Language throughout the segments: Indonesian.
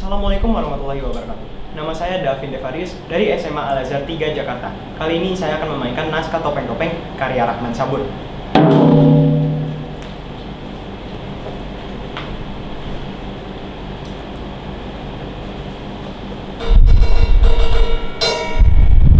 Assalamualaikum warahmatullahi wabarakatuh. Nama saya Davin Devarius dari SMA Al-Azhar 3 Jakarta. Kali ini saya akan memainkan naskah Topeng-Topeng karya Rahman Sabur.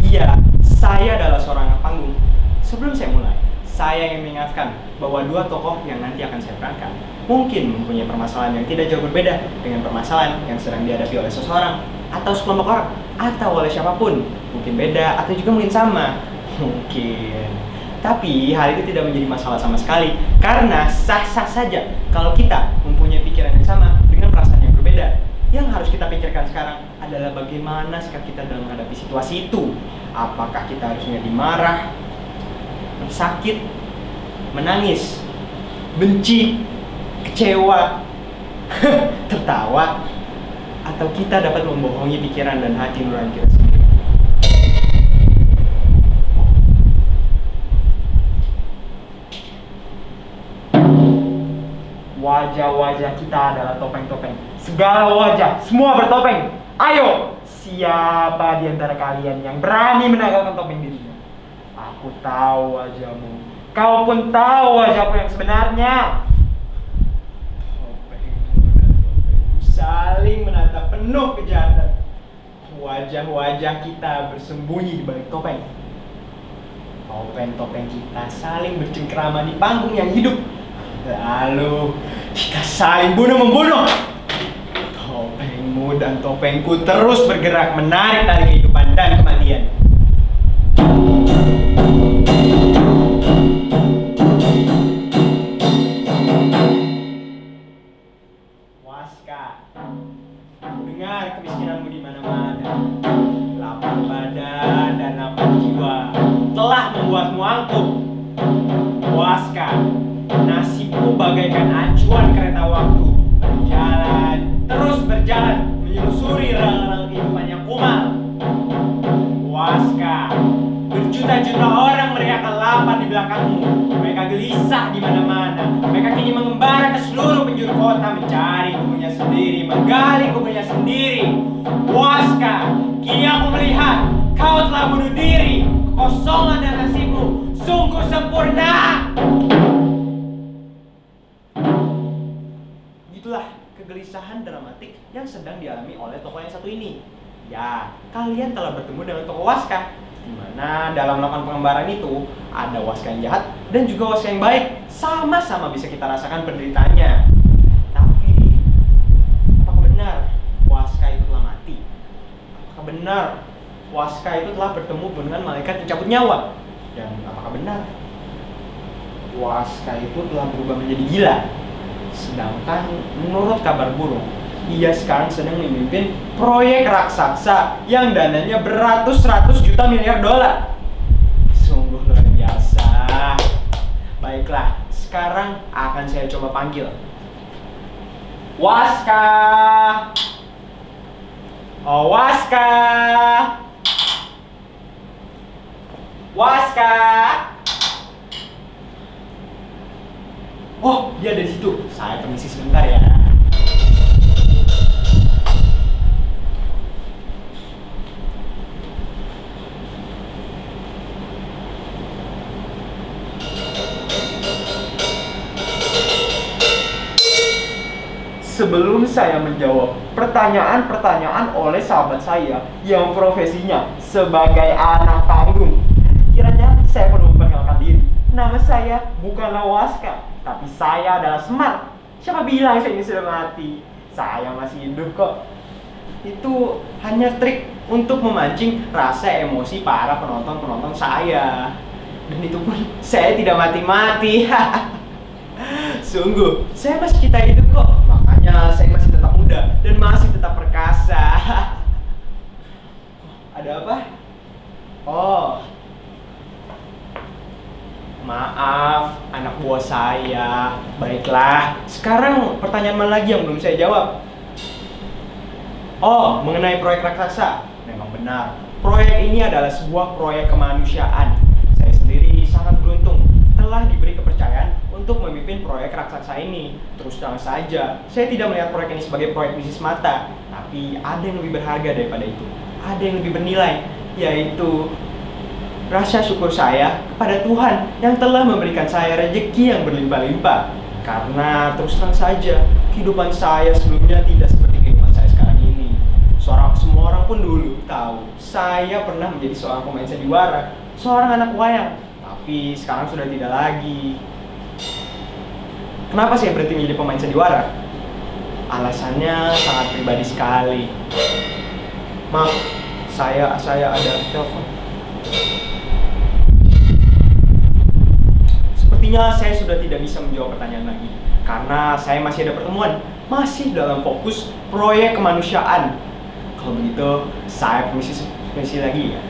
Iya, saya adalah seorang anak panggung. Sebelum saya mulai, saya ingin mengingatkan bahwa dua tokoh yang nanti akan saya perankan mungkin mempunyai permasalahan yang tidak jauh berbeda dengan permasalahan yang sedang dihadapi oleh seseorang atau sekelompok orang atau oleh siapapun. Mungkin beda atau juga mungkin sama. Mungkin. Tapi hal itu tidak menjadi masalah sama sekali karena sah-sah saja kalau kita mempunyai pikiran yang sama dengan perasaan yang berbeda. Yang harus kita pikirkan sekarang adalah bagaimana sikap kita dalam menghadapi situasi itu. Apakah kita harus menjadi marah, sakit, menangis, benci, kecewa, tertawa, atau kita dapat membohongi pikiran dan hati nurani kita sendiri. Wajah-wajah kita adalah topeng-topeng. Segala wajah, semua bertopeng. Ayo, siapa di antara kalian yang berani menanggalkan topeng dirinya? Aku tahu wajahmu. Kau pun tahu wajahku yang sebenarnya. Topengmu dan topengku saling menatap penuh kejahatan. Wajah-wajah kita bersembunyi di balik topeng. Topeng-topeng kita saling bercengkrama di panggung yang hidup. Lalu kita saling bunuh-membunuh. Topengmu dan topengku terus bergerak menarik tali kehidupan dan kematian. Waska, aku dengar kemiskinanmu di mana-mana. Lapang badan dan lapang jiwa telah membuatmu angkuh. Waska, nasibku bagaikan acuan kereta waktu, berjalan, terus berjalan, menyelusuri rel-rel kehidupan yang kumal. Waska, berjuta-juta orang meneriakkan lapar di belakangmu. Mereka gelisah di mana-mana. Mereka kini mengembara ke seluruh penjuru kota mencari kubunya sendiri, menggali kubunya sendiri. Waska, kini aku melihat kau telah bunuh diri. Kekosongan dan nasibmu sungguh sempurna. Itulah kegelisahan dramatik yang sedang dialami oleh tokoh yang satu ini. Ya, kalian telah bertemu dengan tokoh Waska, di mana dalam melakukan pengembaraan itu ada Waska yang jahat dan juga Waska yang baik. Sama-sama bisa kita rasakan penderitaannya. Tapi, apakah benar Waska itu telah mati? Apakah benar Waska itu telah bertemu dengan malaikat pencabut nyawa? Dan apakah benar Waska itu telah berubah menjadi gila? Sedangkan menurut kabar burung, ia sekarang sedang memimpin proyek raksasa yang dananya beratus-ratus juta miliar dolar. Sungguh luar biasa. Baiklah, sekarang akan saya coba panggil Waska. Oh, Waska. Waska. Oh, dia ada di situ. Saya permisi sebentar ya. Sebelum saya menjawab pertanyaan-pertanyaan oleh sahabat saya yang profesinya sebagai anak panggung, kiranya saya perlu memperkenalkan diri. Nama saya bukanlah Waska, tapi saya adalah Semar. Siapa bilang saya ini sudah mati? Saya masih hidup kok. Itu hanya trik untuk memancing rasa emosi para penonton-penonton saya. Dan itu pun saya tidak mati-mati. Sungguh, saya masih kita hidup kok. Makanya saya masih tetap muda dan masih tetap perkasa. Ada apa? Oh, maaf, anak buah saya. Baiklah, sekarang pertanyaan mana lagi yang belum saya jawab? Oh, mengenai proyek raksasa. Memang benar, proyek ini adalah sebuah proyek kemanusiaan. Saya sendiri sangat beruntung telah diberi kepercayaan untuk memimpin proyek raksasa ini. Terus terang saja, saya tidak melihat proyek ini sebagai proyek bisnis semata, tapi Tapi ada yang lebih berharga daripada itu. Ada yang lebih bernilai, yaitu rasa syukur saya kepada Tuhan yang telah memberikan saya rezeki yang berlimpah-limpah. Karena terus terang saja, kehidupan saya sebelumnya tidak seperti kehidupan saya sekarang ini. Semua orang pun dulu tahu saya pernah menjadi seorang pemain sandiwara, seorang anak wayang. Tapi sekarang sudah tidak lagi. Kenapa saya berhenti menjadi pemain sandiwara? Alasannya sangat pribadi sekali. Maaf, saya ada telepon. Sepertinya saya sudah tidak bisa menjawab pertanyaan lagi karena saya masih ada pertemuan, masih dalam fokus proyek kemanusiaan. Kalau begitu, saya permisi lagi ya.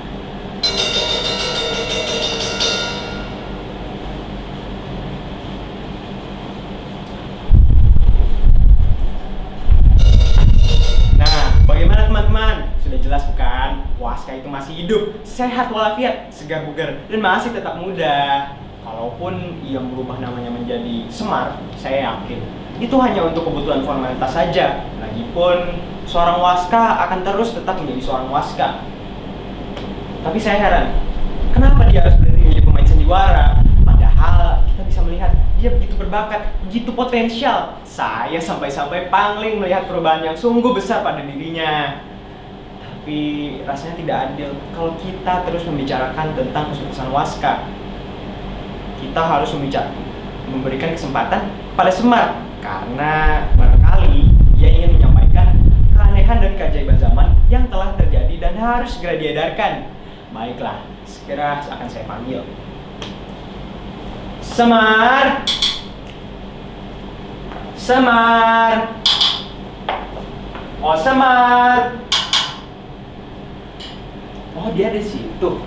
Bagaimana teman-teman? Sudah jelas bukan? Waska itu masih hidup, sehat walafiat, segar bugar, dan masih tetap muda. Kalaupun ia merubah namanya menjadi Semar, saya yakin itu hanya untuk kebutuhan formalitas saja. Lagipun, seorang Waska akan terus tetap menjadi seorang Waska. Tapi saya heran, kenapa dia harus berhenti menjadi pemain sandiwara? Padahal kita bisa melihat dia begitu berbakat, begitu potensial. Saya sampai-sampai pangling melihat perubahan yang sungguh besar pada dirinya. Tapi rasanya tidak adil kalau kita terus membicarakan tentang kesuksesan Waska. Kita harus memberikan kesempatan kepada Semar, karena barangkali dia ingin menyampaikan keanehan dan keajaiban zaman yang telah terjadi dan harus segera diedarkan. Baiklah, segera akan saya panggil. Semar! Semar! Oh, Semar! Oh, dia di situ.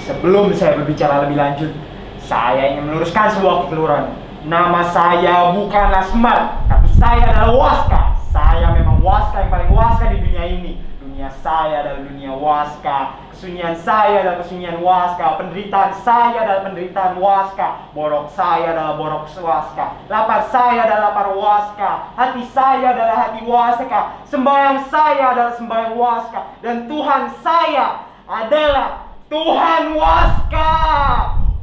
Sebelum saya berbicara lebih lanjut, saya ingin meluruskan sebuah kekeliruan. Nama saya bukanlah Semar, tapi saya adalah Waska. Saya memang Waska yang paling Waska di dunia ini. Dunia saya adalah dunia Waska. Kesunyian saya adalah kesunyian Waska. Penderitaan saya adalah penderitaan Waska. Borok saya adalah borok Waska. Lapar saya adalah lapar Waska. Hati saya adalah hati Waska. Sembahyang saya adalah sembahyang Waska. Dan Tuhan saya adalah Tuhan Waska.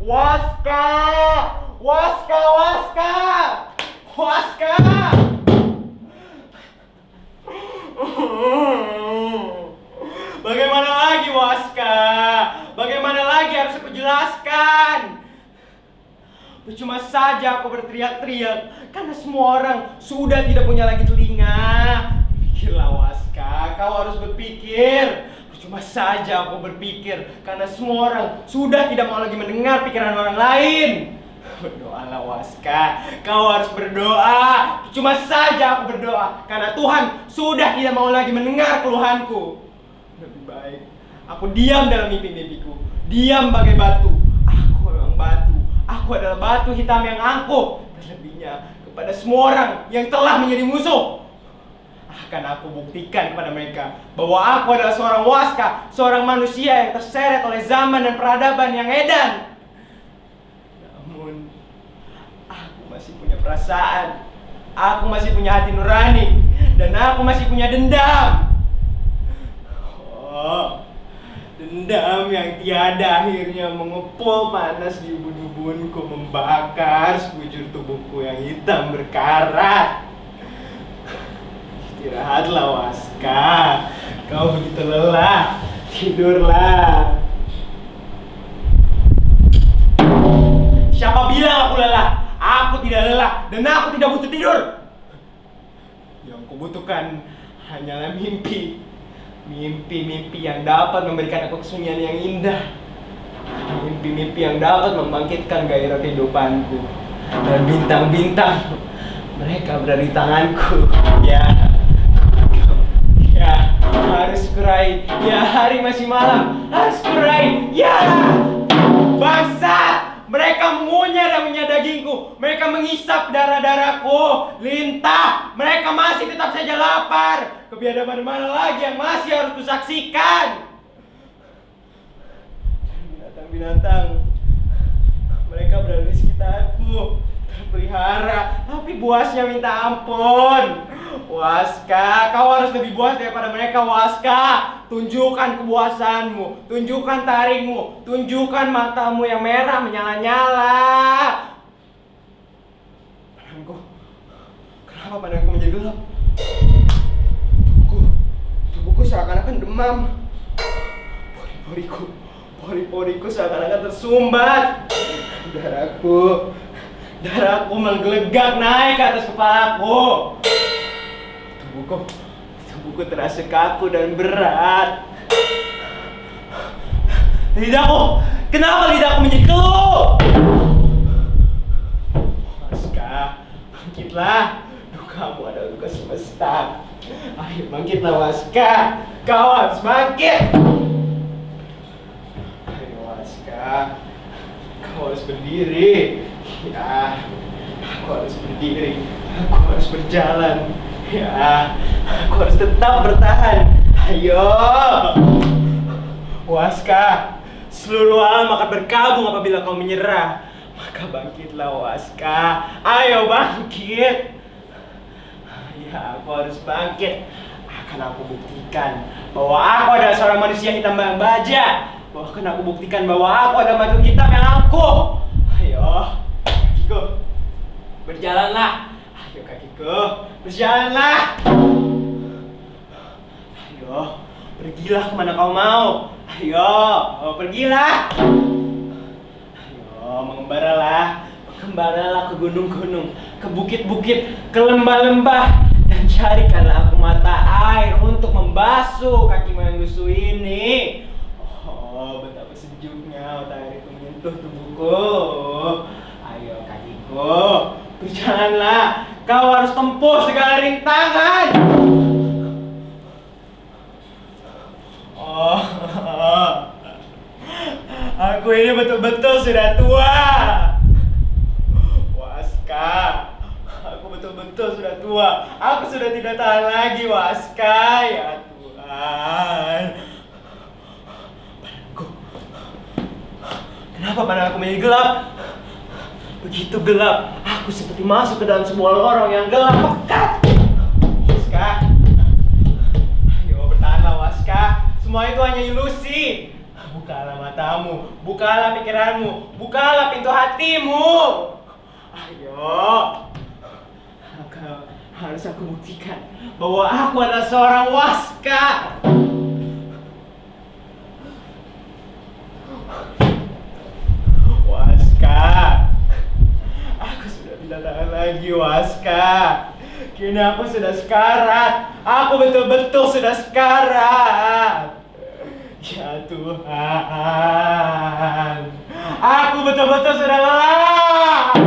Waska. Waska, Waska. Waska. Bagaimana lagi Waska? Bagaimana lagi harus aku jelaskan? Percuma saja aku berteriak-teriak karena semua orang sudah tidak punya lagi telinga. Pikirlah Waska, kau harus berpikir. Percuma saja aku berpikir karena semua orang sudah tidak mau lagi mendengar pikiran orang lain. Berdoalah Waska, kau harus berdoa. Cuma saja aku berdoa karena Tuhan sudah tidak mau lagi mendengar keluhanku. Lebih baik aku diam dalam mimpi-mimpiku, diam bagai batu. Aku memang batu, aku adalah batu hitam yang angkuh. Terlebihnya kepada semua orang yang telah menjadi musuh. Akan aku buktikan kepada mereka bahwa aku adalah seorang Waska, seorang manusia yang terseret oleh zaman dan peradaban yang edan. Namun, aku masih punya perasaan, aku masih punya hati nurani, dan aku masih punya dendam. Oh, dendam yang tiada akhirnya mengepul panas di ubun-ubunku, membakar sekujur tubuhku yang hitam berkarat. Istirahatlah Waska, kau begitu lelah, tidurlah. Siapa bilang aku lelah? Aku tidak lelah dan aku tidak butuh tidur. Yang kubutuhkan hanyalah mimpi. Mimpi-mimpi yang dapat memberikan aku kesunyian yang indah. Mimpi-mimpi yang dapat membangkitkan gairah kehidupanku. Dan bintang-bintang, mereka berada di tanganku. Ya, harus kurai. Ya, hari masih malam. Harus kurai. Ya, bangsa, Mereka mengunyah dan mengunyah dagingku. Mereka menghisap darah-darahku. Lintah, mereka masih tetap saja lapar. Kebiadaban mana lagi yang masih harus kusaksikan? Binatang-binatang, mereka berada di sekitarku, terpelihara, tapi buasnya minta ampun. Waska, kau harus lebih buas daripada mereka, Waska. Tunjukkan kebuasanmu, tunjukkan taringmu, tunjukkan matamu yang merah menyala-nyala. Pandanganku, kenapa pandanganku menjadi gelap? Tubuhku seakan-akan demam. Pori-poriku seakan-akan tersumbat. Darahku menggelegak naik ke atas kepalaku. Tubuhku terasa kaku dan berat. Lidahku, kenapa lidahku menjadi keluh? Waska, bangkitlah. Dukamu adalah duka semesta. Ayo bangkitlah, Waska. Kau harus bangkit. Ayo Waska, kau harus berdiri. Ya, aku harus berdiri. Aku harus berjalan. Ya, aku harus tetap bertahan. Ayo, Waska, seluruh alam akan berkabung apabila kau menyerah. Maka bangkitlah, Waska. Ayo bangkit. Ya, aku harus bangkit. Akan aku buktikan bahwa aku adalah seorang manusia hitam yang baja. Bahkan aku buktikan bahwa aku adalah batu hitam yang angkuh. Ayo, kakiku, berjalanlah. Ayo kakiku, berjalanlah. Ayo, pergilah kemana kau mau. Ayo, pergilah. Ayo, mengembaralah. Mengembaralah ke gunung-gunung, ke bukit-bukit, ke lembah-lembah. Dan carikanlah aku mata air untuk membasuh kakimu yang lusuh ini. Oh, betapa sejuknya matahari itu menyentuh tubuhku. Ayo kakiku, berjalanlah. Kau harus tempuh segala rintangan. Oh, aku ini betul-betul sudah tua. Waska, aku betul-betul sudah tua. Aku sudah tidak tahan lagi, Waska. Ya Tuhan. Kenapa pandanganku menjadi gelap? Begitu gelap, aku seperti masuk ke dalam sebuah lorong yang gelap pekat. Waska, ayo bertahanlah, Waska. Semua itu hanya ilusi. Bukalah matamu, bukalah pikiranmu, bukalah pintu hatimu. Ayo, harus aku buktikan bahwa aku adalah seorang Waska. Aku sudah tidak tahan lagi, Waska. Kini aku sudah sekarat. Aku betul-betul sudah sekarat. Ya Tuhan, aku betul-betul sudah lelah.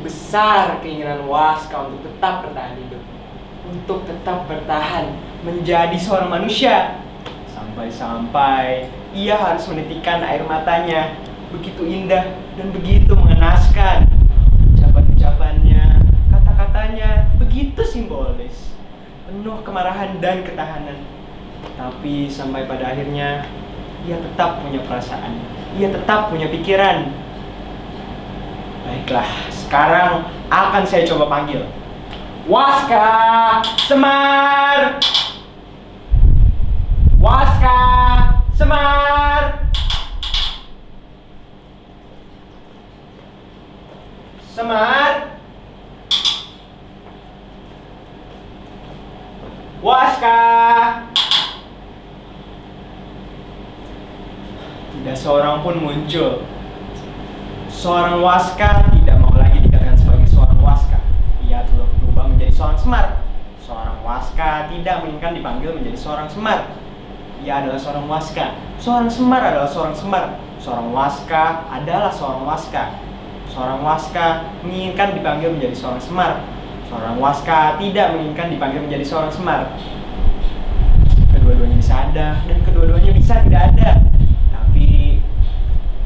Besar keinginan Waska untuk tetap bertahan hidup, untuk tetap bertahan menjadi seorang manusia, sampai-sampai ia harus menitikkan air matanya. Begitu indah dan begitu mengenaskan. Ucapan-ucapannya, kata-katanya begitu simbolis, penuh kemarahan dan ketahanan. Tapi sampai pada akhirnya ia tetap punya perasaan, ia tetap punya pikiran. Baiklah, sekarang akan saya coba panggil. Waska, Semar. Waska, Semar. Semar. Waska. seseorang pun muncul. Seorang Waska tidak mau lagi dikatakan sebagai seorang Waska. Ia telah berubah menjadi seorang Semar. Seorang Waska tidak menginginkan dipanggil menjadi seorang Semar. Ia adalah seorang Waska. Seorang Semar adalah seorang Semar. Seorang Waska adalah seorang Waska. Seorang Waska menginginkan dipanggil menjadi seorang Semar. Seorang Waska tidak menginginkan dipanggil menjadi seorang Semar. Kedua-duanya bisa ada dan kedua-duanya bisa tidak ada. Tapi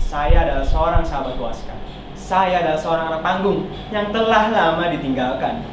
saya adalah seorang sahabat Waska. Saya adalah seorang anak panggung yang telah lama ditinggalkan.